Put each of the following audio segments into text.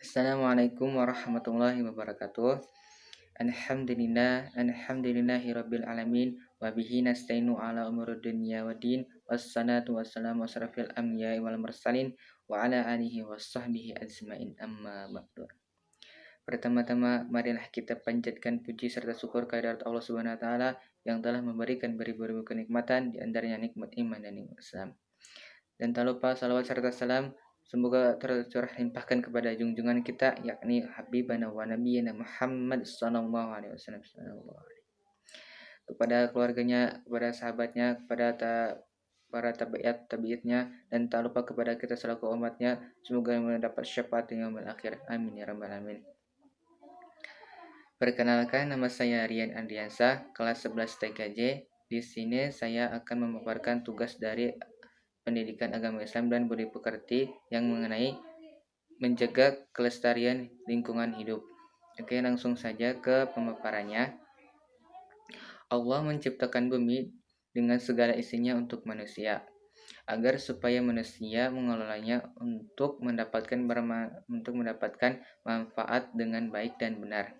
Assalamualaikum warahmatullahi wabarakatuh. Alhamdulillahirabbil alamin wa bihi nasta'inu ala umuri dunya waddin wassalatu wassalamu asrafil anbiya'i wal mursalin wa ala alihi washabbihi ajmain amma ba'du. Pertama-tama marilah kita panjatkan puji serta syukur kehadirat Allah Subhanahu wa taala yang telah memberikan beribu-ribu kenikmatan, di antaranya nikmat iman dan nikmat Islam. Dan tak lupa salawat serta salam semoga tercurah limpahkan kepada junjungan kita, yakni Habibana wa Nabiyina Muhammad sallallahu alaihi wasallam, kepada keluarganya, kepada sahabatnya, kepada para tabiatnya, dan tak lupa kepada kita selaku umatnya. Semoga mendapat syafaat yang akhir. Amin ya rabbal alamin. Perkenalkan, nama saya Rian Andriansa, kelas 11 TKJ. Di sini saya akan memaparkan tugas dari Pendidikan Agama Islam dan Budi Pekerti yang mengenai menjaga kelestarian lingkungan hidup. Oke, langsung saja ke pemaparannya. Allah menciptakan bumi dengan segala isinya untuk manusia, agar supaya manusia mengelolanya untuk mendapatkan manfaat dengan baik dan benar.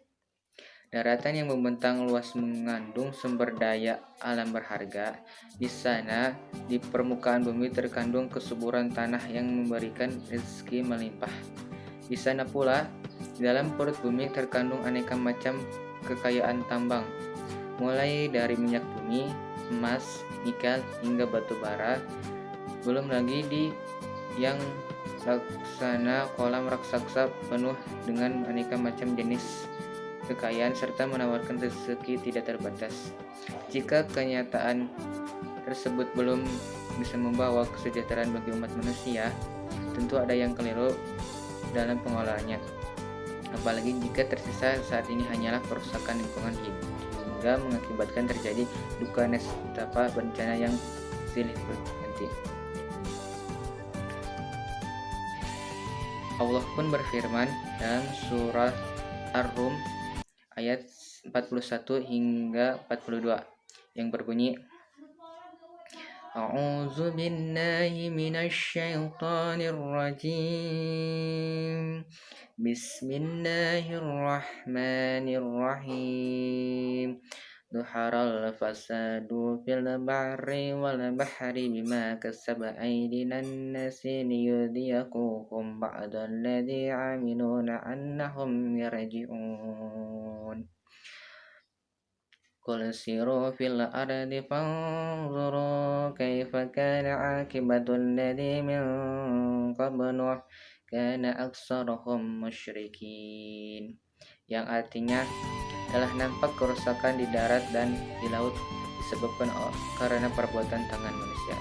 Daratan yang membentang luas mengandung sumber daya alam berharga. Di sana, di permukaan bumi terkandung kesuburan tanah yang memberikan rezeki melimpah. Di sana pula, di dalam perut bumi terkandung aneka macam kekayaan tambang, mulai dari minyak bumi, emas, nikel, hingga batu bara. Belum lagi di yang laksana kolam raksasa penuh dengan aneka macam jenis kekayaan serta menawarkan rezeki tidak terbatas. Jika kenyataan tersebut belum bisa membawa kesejahteraan bagi umat manusia, tentu ada yang keliru dalam pengolahannya. Apalagi jika tersisa saat ini hanyalah kerusakan lingkungan hidup, hingga mengakibatkan terjadi duka nestapa bencana yang silih berganti. Allah pun berfirman dalam surah Ar-Rum ayat 41 hingga 42 yang berbunyi, A'udzu billahi minasy syaithanir rajim. Bismillahirrahmanirrahim. Dhuharal fasadu fil barri wal bahri bima kasaba aydinan nasi liyudhiyaquhum ba'dalladzi 'amilu la'annahum yarji'un. Qul siru fil ardi fanzuru kaifa kana 'aqibatul ladzi min qablu kana aktsaruhum musyrikin, yang artinya telah nampak kerusakan di darat dan di laut disebabkan karena perbuatan tangan manusia,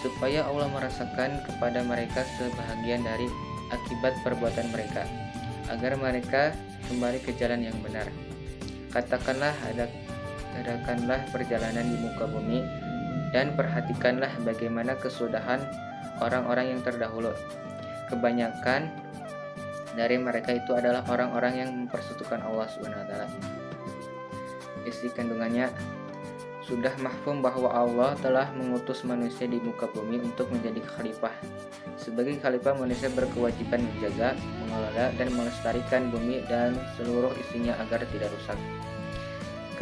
supaya Allah merasakan kepada mereka sebahagian dari akibat perbuatan mereka, agar mereka kembali ke jalan yang benar. Katakanlah, adakanlah perjalanan di muka bumi dan perhatikanlah bagaimana kesudahan orang-orang yang terdahulu. Kebanyakan dari mereka itu adalah orang-orang yang mempersekutukan Allah SWT. Isi kandungannya, sudah mahfum bahwa Allah telah mengutus manusia di muka bumi untuk menjadi khalifah. Sebagai khalifah, manusia berkewajiban menjaga, mengelola, dan melestarikan bumi dan seluruh isinya agar tidak rusak.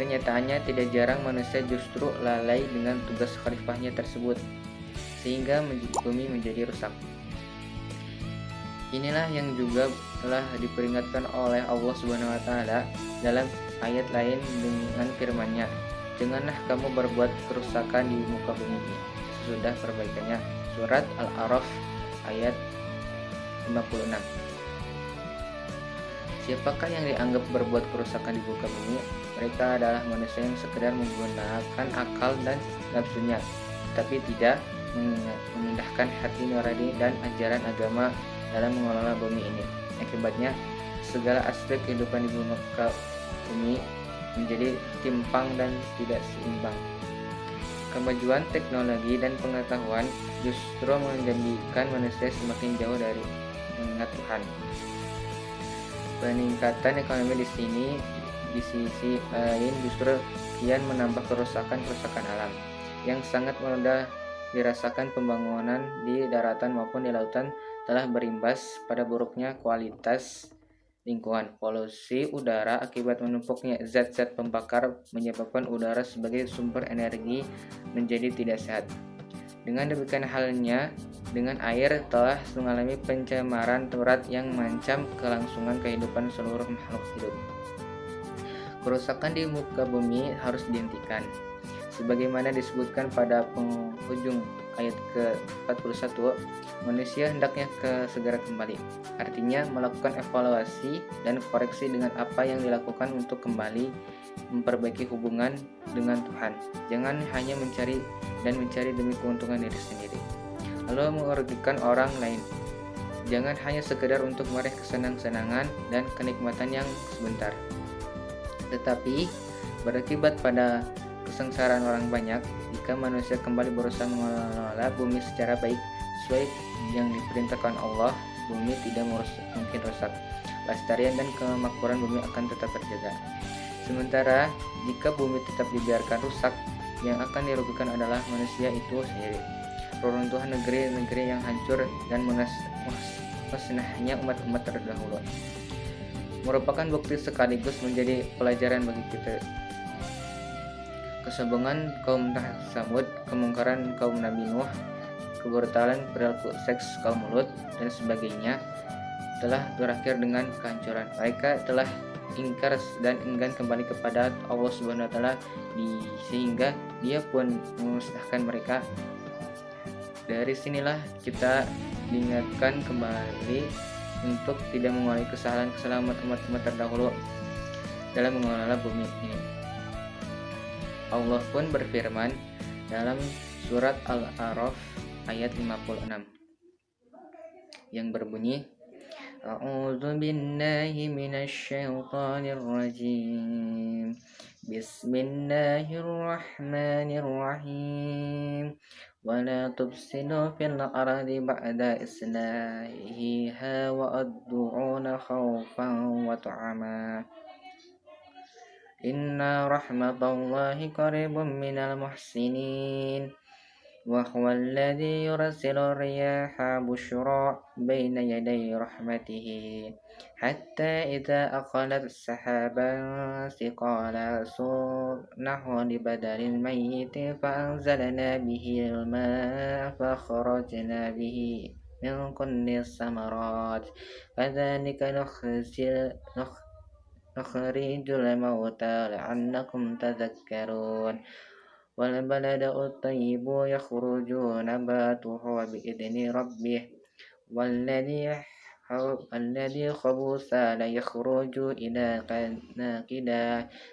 Kenyataannya, tidak jarang manusia justru lalai dengan tugas khalifahnya tersebut, sehingga bumi menjadi rusak. Inilah yang juga telah diperingatkan oleh Allah Subhanahu wa taala dalam ayat lain dengan firman-Nya, "Janganlah kamu berbuat kerusakan di muka bumi ini sesudah perbaikannya." Surat Al-A'raf ayat 56. Siapakah yang dianggap berbuat kerusakan di muka bumi? Mereka adalah manusia yang sekedar menggunakan akal dan nafsunya, tapi tidak memindahkan hati nurani dan ajaran agama dalam mengelola bumi ini. Akibatnya, segala aspek kehidupan di muka bumi menjadi timpang dan tidak seimbang. Kemajuan teknologi dan pengetahuan justru menjadikan manusia semakin jauh dari mengingat Tuhan. Peningkatan ekonomi di sisi lain justru kian menambah kerusakan alam yang sangat mudah dirasakan. Pembangunan di daratan maupun di lautan telah berimbas pada buruknya kualitas lingkungan. Polusi udara akibat menumpuknya zat-zat pembakar menyebabkan udara sebagai sumber energi menjadi tidak sehat. Dengan demikian halnya dengan air telah mengalami pencemaran berat yang mengancam kelangsungan kehidupan seluruh makhluk hidup. Kerusakan di muka bumi harus dihentikan. Sebagaimana disebutkan pada penghujung ayat ke-41, manusia hendaknya segera kembali. Artinya melakukan evaluasi dan koreksi dengan apa yang dilakukan untuk kembali memperbaiki hubungan dengan Tuhan. Jangan hanya mencari demi keuntungan diri sendiri, lalu merugikan orang lain. Jangan hanya sekedar untuk meraih kesenang-senangan dan kenikmatan yang sebentar, tetapi berakibat pada kesengsaraan orang banyak. Jika manusia kembali berusaha mengelola bumi secara baik sesuai yang diperintahkan Allah, bumi tidak mungkin rusak. Pelestarian dan kemakmuran bumi akan tetap terjaga. Sementara jika bumi tetap dibiarkan rusak, yang akan dirugikan adalah manusia itu sendiri. Reruntuhan negeri-negeri yang hancur dan musnahnya umat-umat terdahulu merupakan bukti sekaligus menjadi pelajaran bagi kita. Kesombongan kaum Samud, kemungkaran kaum Nabi Nuh, kebrutalan perilaku seks kaum Lut, dan sebagainya telah berakhir dengan kehancuran. Mereka telah ingkar dan enggan kembali kepada Allah Subhanahu wa taala sehingga Dia pun memusnahkan mereka. Dari sinilah kita diingatkan kembali untuk tidak mengulangi kesalahan umat-umat terdahulu dalam mengelola bumi ini. Allah pun berfirman dalam surat Al-A'raf ayat 56 yang berbunyi, A'udzu billahi minasy syaithanir rajim. Bismillahirrahmanirrahim. Wala tufsidu fil ardi ba'da islahiha wa ad'una khaufan wa tam'a. Inna rahmatallahi qaribun minal muhsinin. وهو الذي يرسل الرياح بشرا بين يدي رحمته حتى إذا أقلت سحابا ثقالا سقناه لبلد ميت فأنزلنا به الماء فأخرجنا به من كل الثمرات كذلك نخرج الموتى لعلكم تذكرون والبلد الطيب يخرج نباته بإذن ربه والذي خبث لا يخرج إلى ناقدا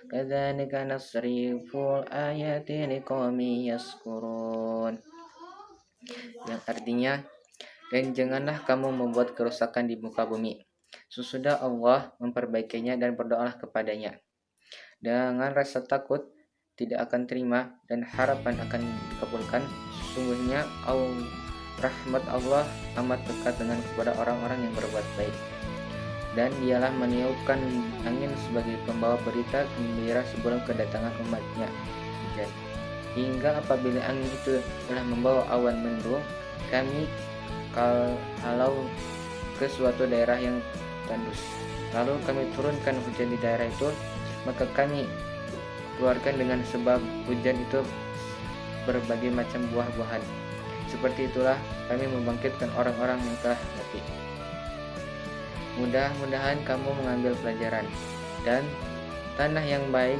كذلك نصرف الآيات لقوم يشكرون, yang artinya, dan janganlah kamu membuat kerusakan di muka bumi. Sesudah Allah memperbaikinya dan berdoalah kepadanya dengan rasa takut tidak akan terima dan harapan akan dikabulkan. Sesungguhnya rahmat Allah amat dekat dengan kepada orang-orang yang berbuat baik, dan Dialah meniupkan angin sebagai pembawa berita gembira sebelum kedatangan umatnya hujan, hingga apabila angin itu telah membawa awan mendung, kami halau ke suatu daerah yang tandus, lalu kami turunkan hujan di daerah itu, maka kami keluarkan dengan sebab hujan itu berbagai macam buah-buahan. Seperti itulah kami membangkitkan orang-orang yang telah mati. Mudah-mudahan kamu mengambil pelajaran. Dan tanah yang baik,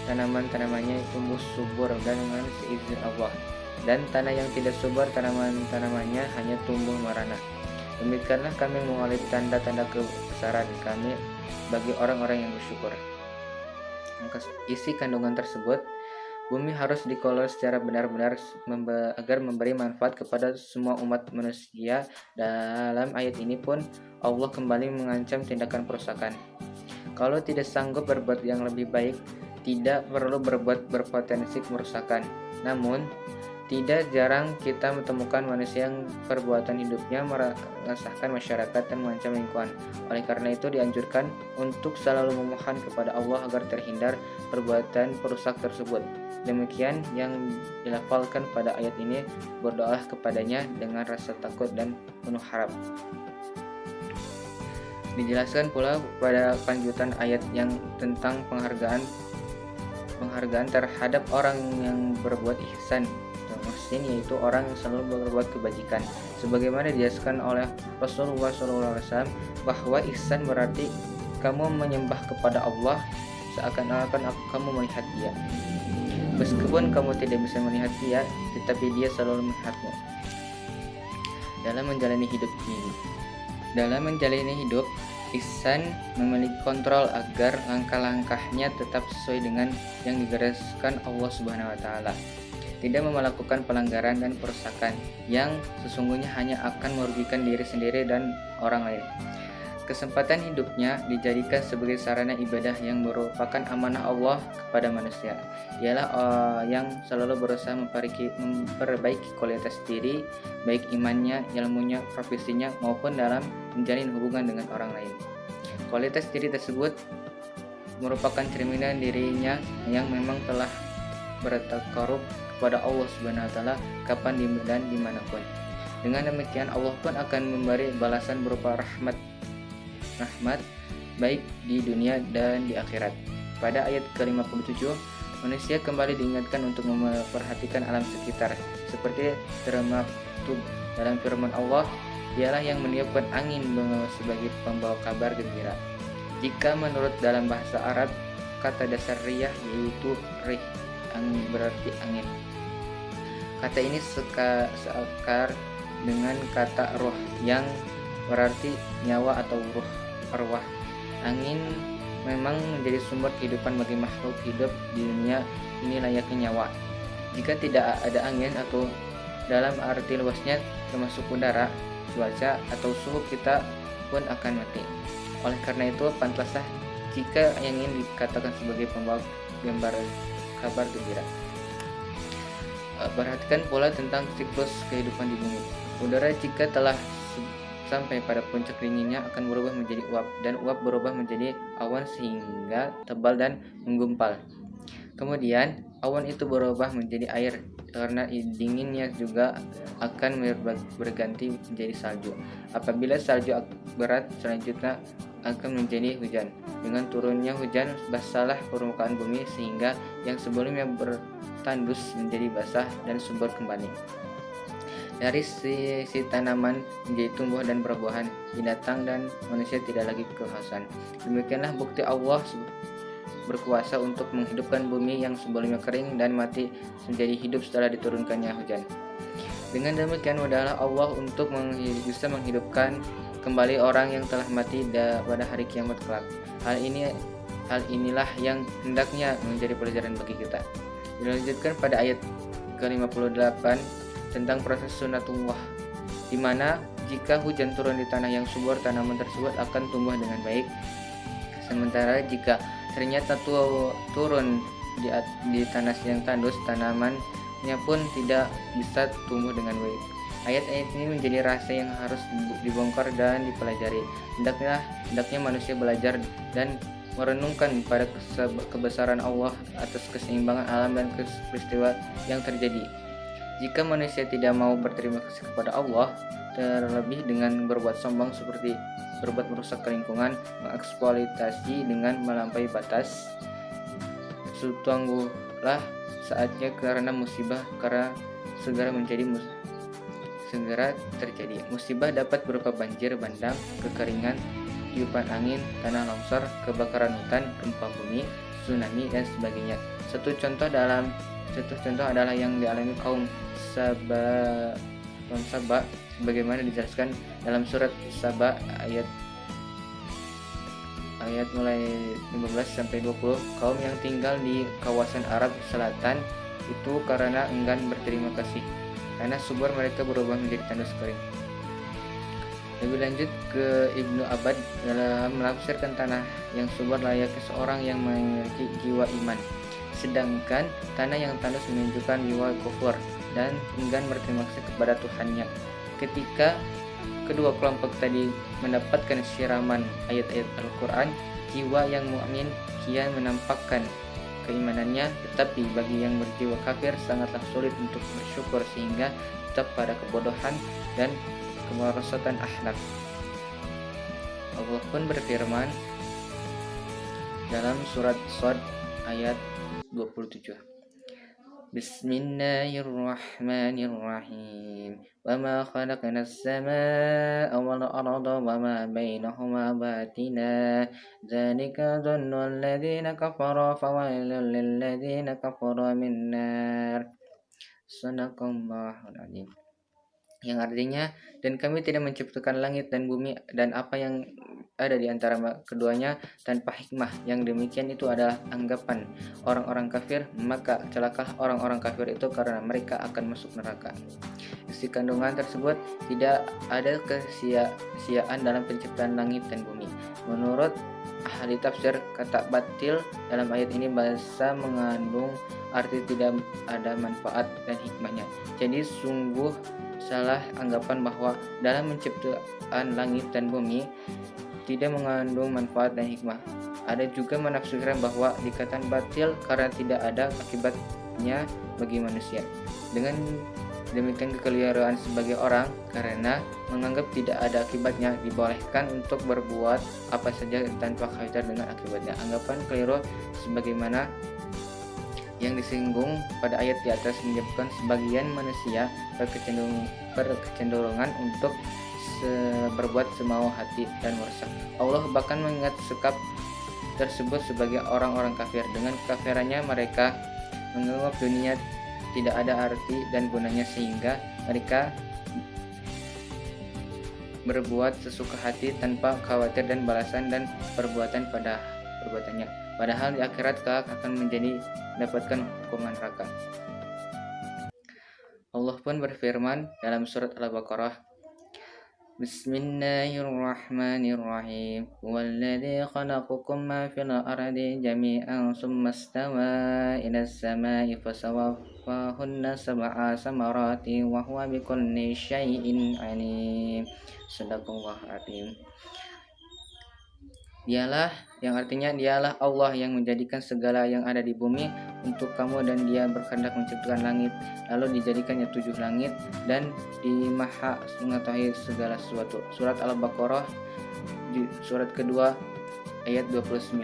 tanaman-tanamannya tumbuh subur dan dengan seizin Allah. Dan tanah yang tidak subur, tanaman-tanamannya hanya tumbuh merana. Demikianlah kami mengalami tanda-tanda kebesaran kami bagi orang-orang yang bersyukur. Isi kandungan tersebut, bumi harus dikelola secara benar-benar agar memberi manfaat kepada semua umat manusia. Dalam ayat ini pun Allah kembali mengancam tindakan perusakan. Kalau tidak sanggup berbuat yang lebih baik, tidak perlu berbuat berpotensi kerusakan. Namun tidak jarang kita menemukan manusia yang perbuatan hidupnya meresahkan masyarakat dan mengancam lingkungan. Oleh karena itu dianjurkan untuk selalu memohon kepada Allah agar terhindar perbuatan perusak tersebut. demikian yang dilafalkan pada ayat ini, berdoa kepadanya dengan rasa takut dan penuh harap. Dijelaskan pula pada lanjutan ayat yang tentang penghargaan terhadap orang yang berbuat ihsan atau muhsin, yaitu orang yang selalu berbuat kebajikan. Sebagaimana dijelaskan oleh Rasulullah SAW bahwa ihsan berarti kamu menyembah kepada Allah seakan-akan kamu melihat Dia. Meskipun kamu tidak bisa melihat Dia, tetapi Dia selalu melihatmu. Dalam menjalani hidup, ihsan memiliki kontrol agar langkah-langkahnya tetap sesuai dengan yang digariskan Allah Subhanahu wa taala. Tidak melakukan pelanggaran dan perusakan yang sesungguhnya hanya akan merugikan diri sendiri dan orang lain. Kesempatan hidupnya dijadikan sebagai sarana ibadah yang merupakan amanah Allah kepada manusia. Ialah yang selalu berusaha memperbaiki kualitas diri, baik imannya, ilmunya, profesinya, maupun dalam menjalin hubungan dengan orang lain. Kualitas diri tersebut merupakan cerminan dirinya yang memang telah bertakarub kepada Allah Subhanahu wa taala kapan dan dimanapun. Dengan demikian Allah pun akan memberi balasan berupa rahmat baik di dunia dan di akhirat. Pada ayat ke-57, manusia kembali diingatkan untuk memperhatikan alam sekitar, seperti termaktub dalam firman Allah, Dialah yang meniupkan angin sebagai pembawa kabar gembira. Jika menurut dalam bahasa Arab, kata dasar riyah yaitu rih, angin berarti angin. Kata ini seakar dengan kata ruh yang berarti nyawa atau arwah. Angin memang menjadi sumber kehidupan bagi makhluk hidup di dunia ini layaknya nyawa. Jika tidak ada angin atau dalam arti luasnya termasuk udara, cuaca atau suhu, kita pun akan mati. Oleh karena itu pantaslah jika angin dikatakan sebagai pembawa kabar gembira. Perhatikan pula tentang siklus kehidupan di bumi. Udara jika telah sampai pada puncak dinginnya akan berubah menjadi uap, dan uap berubah menjadi awan sehingga tebal dan menggumpal. Kemudian awan itu berubah menjadi air, karena dinginnya juga akan berganti menjadi salju. Apabila salju berat, selanjutnya akan menjadi hujan. Dengan turunnya hujan, basahlah permukaan bumi sehingga yang sebelumnya bertandus menjadi basah dan subur kembali. Dari sisi tanaman menjadi tumbuh dan berbuahan, binatang dan manusia tidak lagi kehausan. Demikianlah bukti Allah berkuasa untuk menghidupkan bumi yang sebelumnya kering dan mati menjadi hidup setelah diturunkannya hujan. Dengan demikian mudahlah Allah untuk bisa menghidupkan kembali orang yang telah mati pada hari kiamat kelak. Hal inilah yang hendaknya menjadi pelajaran bagi kita. Dilanjutkan pada ayat ke-58 tentang proses sunatullah, di mana jika hujan turun di tanah yang subur, tanaman tersebut akan tumbuh dengan baik. Sementara jika ternyata turun di tanah yang tandus, tanamannya pun tidak bisa tumbuh dengan baik. Ayat-ayat ini menjadi rahasia yang harus dibongkar dan dipelajari. Hendaknya manusia belajar dan merenungkan pada kebesaran Allah atas keseimbangan alam dan peristiwa yang terjadi. Jika manusia tidak mau berterima kasih kepada Allah, terlebih dengan berbuat sombong seperti berbuat merusak lingkungan, mengeksploitasi dengan melampaui batas, sungguhlah saatnya karena musibah segera terjadi. Musibah dapat berupa banjir bandang, kekeringan, tiupan angin, tanah longsor, kebakaran hutan, gempa bumi, tsunami, dan sebagainya. Satu contoh adalah yang dialami kaum Saba sebagaimana dijelaskan dalam surat Saba ayat mulai 15 sampai 20. Kaum yang tinggal di kawasan Arab Selatan itu karena enggan berterima kasih, karena sumber mereka berubah menjadi tandus kering. Lebih lanjut ke Ibnu Abbad dalam menafsirkan tanah yang subur layaknya seorang yang memiliki jiwa iman, sedangkan tanah yang tandus menunjukkan jiwa kufur dan enggan berterima kasih kepada Tuhannya. Ketika kedua kelompok tadi mendapatkan siraman ayat-ayat Al-Quran, jiwa yang mukmin kian menampakkan keimanannya, tetapi bagi yang berjiwa kafir sangatlah sulit untuk bersyukur sehingga tetap pada kebodohan dan kemerosotan akhlak. Allah pun berfirman dalam surat Shad ayat 27. Bismillahirrahmanirrahim. Wa ma khalaqnas samaa'a wal arda wa ma bainahuma batina. Dzalika dhannul ladzina kafaru fawailul lil ladzina kafaru min nar. Shadaqallahul adzim. Yang artinya, dan kami tidak menciptakan langit dan bumi dan apa yang ada di antara keduanya tanpa hikmah. Yang demikian itu adalah anggapan orang-orang kafir, maka celakalah orang-orang kafir itu karena mereka akan masuk neraka. Isi kandungan tersebut tidak ada kesia-siaan dalam penciptaan langit dan bumi. Menurut ahli tafsir, kata batil dalam ayat ini bahasa mengandung arti tidak ada manfaat dan hikmahnya. Jadi sungguh salah anggapan bahwa dalam menciptakan langit dan bumi tidak mengandung manfaat dan hikmah. Ada juga menafsirkan bahwa dikatakan batil karena tidak ada akibatnya bagi manusia. Dengan demikian kekeliruan sebagai orang karena menganggap tidak ada akibatnya, dibolehkan untuk berbuat apa saja tanpa kaitan dengan akibatnya. Anggapan keliru sebagaimana yang disinggung pada ayat di atas menyebabkan sebagian manusia berkecenderungan untuk berbuat semau hati dan merusak. Allah bahkan mengingat sikap tersebut sebagai orang-orang kafir. Dengan kekafirannya mereka menganggap dunia tidak ada arti dan gunanya sehingga mereka berbuat sesuka hati tanpa khawatir dan balasan dan perbuatan pada perbuatannya. Padahal di akhirat kelak akan mendapatkan hukuman neraka. Allah pun berfirman dalam surat Al-Baqarah, Bismillahirrahmanirrahim. Huwallazi khalaqakum ma fil ardi jami'an tsumma istawa ilas samai fasawwahunna sab'a samarati wa huwa bikulli syai'in alim. Shadaqallahul adzim. Dialah, yang artinya dialah Allah yang menjadikan segala yang ada di bumi untuk kamu dan dia berkehendak menciptakan langit lalu dijadikannya 7 langit dan di maha mengetahui segala sesuatu. Surat Al-Baqarah surat kedua ayat 29.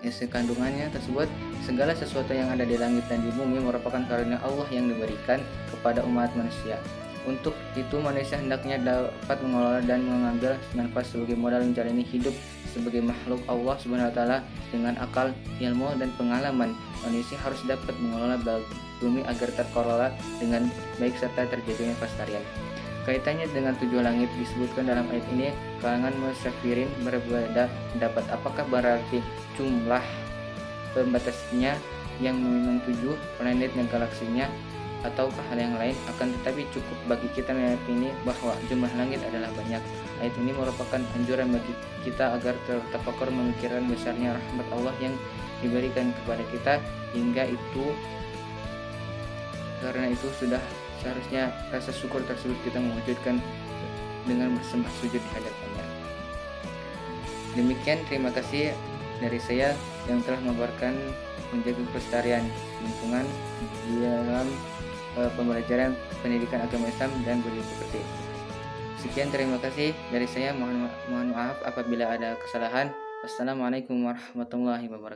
Isi kandungannya tersebut, segala sesuatu yang ada di langit dan di bumi merupakan karunia Allah yang diberikan kepada umat manusia. Untuk itu manusia hendaknya dapat mengelola dan mengambil manfaat sebagai modal menjalani hidup sebagai makhluk Allah Subhanahu wa taala dengan akal, ilmu dan pengalaman. Manusia harus dapat mengelola bumi agar terkelola dengan baik serta terjadinya kelestarian. Kaitannya dengan 7 langit disebutkan dalam ayat ini, kalangan musyafirin berbeda pendapat apakah berarti jumlah pembatasnya yang memang 7 planet dan galaksinya ataukah hal yang lain. Akan tetapi cukup bagi kita meyakini bahwa jumlah langit adalah banyak. Ayat ini merupakan anjuran bagi kita agar tertafakur memikirkan besarnya rahmat Allah yang diberikan kepada kita hingga itu. Karena itu sudah seharusnya rasa syukur tersebut kita mewujudkan dengan bersembah sujud di hadapannya. Demikian, terima kasih dari saya yang telah mengabarkan menjaga kelestarian lingkungan di dalam pembelajaran pendidikan agama Islam dan budi pekerti. Sekian, terima kasih dari saya. Mohon maaf apabila ada kesalahan. Wassalamualaikum warahmatullahi wabarakatuh.